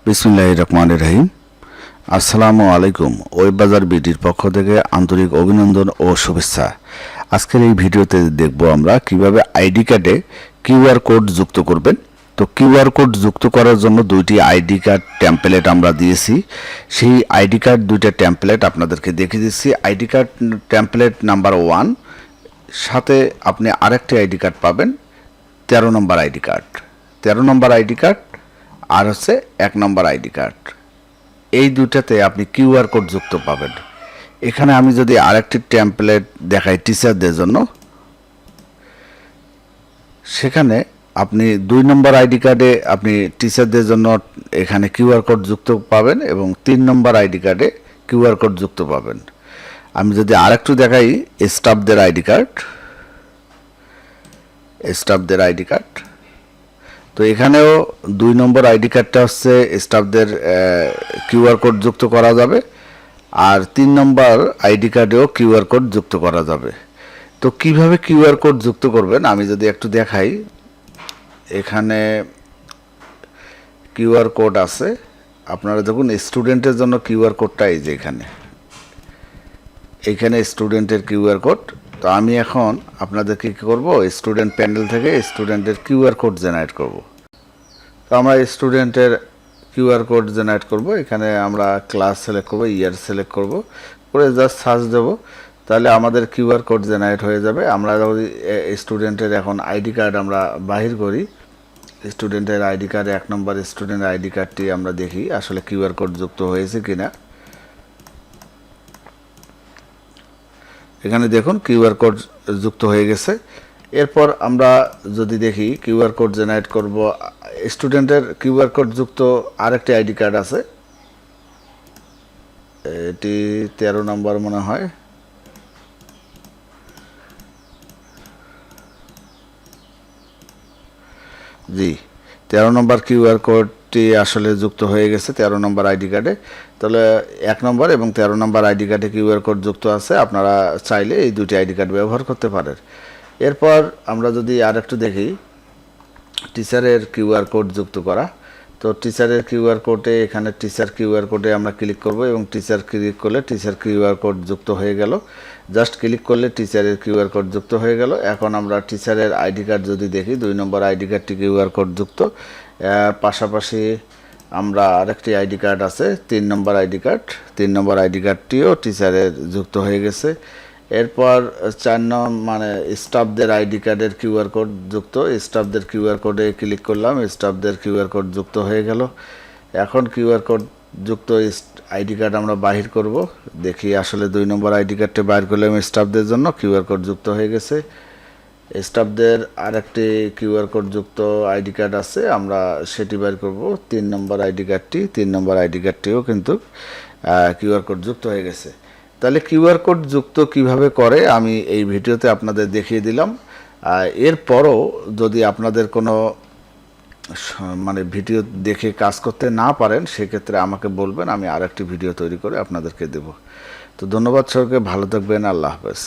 বিসমিল্লাহির রহমানির রহিম। আসসালামু আলাইকুম। ওয়েব বাজার বিডির পক্ষ থেকে আন্তরিক অভিনন্দন ও শুভেচ্ছা। আজকের এই ভিডিওতে দেখব আমরা কিভাবে আইডি কার্ডে কিউআর কোড যুক্ত করবেন। তো কিউআর কোড যুক্ত করার জন্য দুইটি আইডি কার্ড টেমপ্লেট আমরা দিয়েছি। সেই আইডি কার্ড দুইটা টেমপ্লেট আপনাদেরকে দেখিয়ে দিচ্ছি। আইডি কার্ড টেমপ্লেট নাম্বার 1 সাথে আপনি আরেকটি আইডি কার্ড পাবেন, 13 নম্বর আইডি কার্ড। 13 নম্বর আইডি কার্ড আর হচ্ছে 1 নম্বর আইডি কার্ড। এই দুটাতে আপনি কিউআর কোড যুক্ত পাবেন। এখানে আমি যদি আরেকটি টেমপ্লেট দেখাই টিচারদের জন্য, সেখানে আপনি 2 নম্বর আইডি কার্ডে আপনি টিচারদের জন্য এখানে কিউআর কোড যুক্ত পাবেন এবং 3 নম্বর আইডি কার্ডে কিউআর কোড যুক্ত পাবেন। আমি যদি আরেকটু দেখাই স্টাফদের আইডি কার্ড, স্টাফদের আইডি কার্ড, তো এখানেও 2 নম্বর আইডি কার্ডটা হচ্ছে স্টাফদের কিউআর কোড যুক্ত করা যাবে, আর 3 নম্বর আইডি কার্ডেও কিউআর কোড যুক্ত করা যাবে। তো কিভাবে কিউআর কোড যুক্ত করবেন আমি যদি একটু দেখাই, এখানে কিউআর কোড আছে। আপনারা দেখুন স্টুডেন্টের জন্য কিউআর কোডটা এই যে এইখানে স্টুডেন্টের কিউআর কোড। তো আমি এখন আপনাদেরকে কী করব, স্টুডেন্ট প্যানেল থেকে স্টুডেন্টের কিউআর কোড জেনারেট করব। তো আমরা স্টুডেন্টের কিউআর কোড জেনারেট করব। এখানে আমরা ক্লাস সিলেক্ট করব, ইয়ার সিলেক্ট করব, করে জাস্ট সার্চ দেব, তাহলে আমাদের কিউআর কোড জেনারেট হয়ে যাবে। আমরা যদি স্টুডেন্টের এখন আইডি কার্ড আমরা বাহির করি, স্টুডেন্টের আইডি কার্ড 1 নম্বর স্টুডেন্ট আইডি কার্ডটি আমরা দেখি আসলে কিউআর কোড যুক্ত হয়েছে কিনা। এখানে দেখুন কিউআর কোড যুক্ত হয়ে গেছে। এরপর আমরা যদি দেখি কিউআর কোড জেনারেট করব, স্টুডেন্টের কিউআর কোড যুক্ত আরেকটি আইডি কার্ড আছে, এটি 13 নম্বর মনে হয়। জি, 13 নম্বর কিউআর কোডটি আসলে যুক্ত হয়ে গেছে 13 নম্বর আইডি কার্ডে। তাহলে 1 নম্বর এবং 13 নম্বর আইডি কার্ডে কিউআর কোড যুক্ত আছে। আপনারা চাইলে এই দুটি আইডি কার্ড ব্যবহার করতে পারেন। এরপর আমরা যদি আর একটু দেখি টিচারের কিউআর কোড যুক্ত করা, তো টিচারের কিউআর কোডে এখানে টিচার কিউআর কোডে আমরা ক্লিক করব এবং টিচার ক্লিক করলে টিচার কিউআর কোড যুক্ত হয়ে গেল। জাস্ট ক্লিক করলে টিচারের কিউআর কোড যুক্ত হয়ে গেল। এখন আমরা টিচারের আইডি কার্ড যদি দেখি, 2 নম্বর আইডি কার্ডটি কিউআর কোড যুক্ত। পাশাপাশি আমরা আরেকটি আইডি কার্ড আছে 3 নম্বর আইডি কার্ড, 3 নম্বর আইডি কার্ডটিও টিচারের যুক্ত হয়ে গেছে। এরপর 4 মানে স্টাফদের আইডি কার্ডের কিউআর কোড যুক্ত। স্টাফদের কিউআর কোডে ক্লিক করলাম, স্টাফদের কিউআর কোড যুক্ত হয়ে গেল। এখন কিউআর কোড যুক্ত আইডি কার্ড আমরা বাহির করব, দেখি আসলে 2 নম্বর আইডি কার্ডটা বাইর করলাম স্টাফদের জন্য, কিউআর কোড যুক্ত হয়ে গেছে। স্টাফদের আরেকটি কিউআর কোড যুক্ত আইডি কার্ড আছে, আমরা সেটি বাইর করব, 3 নম্বর আইডি কার্ডটি, 3 নম্বর আইডি কার্ডটিও কিন্তু কিউআর কোড যুক্ত হয়ে গেছে। তাহলে কিউআর কোড যুক্ত কিভাবে করে আমি এই ভিডিওতে আপনাদের দেখিয়ে দিলাম। এরপরও যদি আপনাদের কোনো মানে ভিডিও দেখে কাজ করতে না পারেন, সেক্ষেত্রে আমাকে বলবেন, আমি আরেকটি ভিডিও তৈরি করে আপনাদেরকে দেব। তো ধন্যবাদ সবাইকে, ভালো থাকবেন, আল্লাহ হাফেজ।